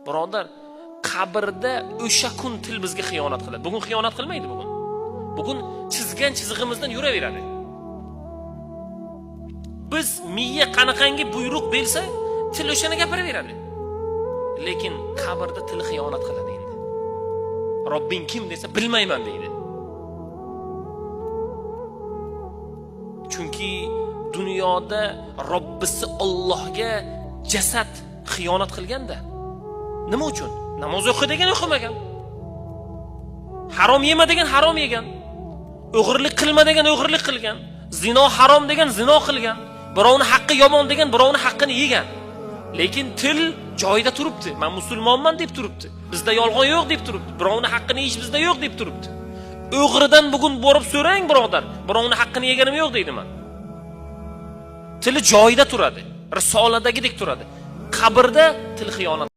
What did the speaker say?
Birodar, qabrda o'sha kun til bizga xiyonat qiladi. Bugun xiyonat qilmaydi bugun. Bugun chizgan chizig'imizdan yuraveradi. Biz miya qanaqangi buyruq bersa, til o'shani gapiraveradi. Lekin qabrda til xiyonat qiladi endi. Robbing kim desa bilmayman deydi. Chunki dunyoda Robbisi Allohga jasad xiyonat qilganda. Nima uchun? Namoz o'qi degan o'qimagan. Harom yema degan harom yegan. O'g'irlik qilma degan o'g'irlik qilgan. Zino harom degan zino qilgan. Birovning haqqi yomon degan birovning haqqini yegan. Lekin til joyida turibdi. Men musulmonman deb turibdi. Bizda yolg'on yo'q deb turibdi. Birovning haqqini yeyish bizda yo'q deb turibdi. O'g'ridan bugun borib so'rang, birodar. Birovning haqqini yeganim yo'q deydiman. Tili joyida turadi. Risoladagidek turadi. Qabrda til xiyonat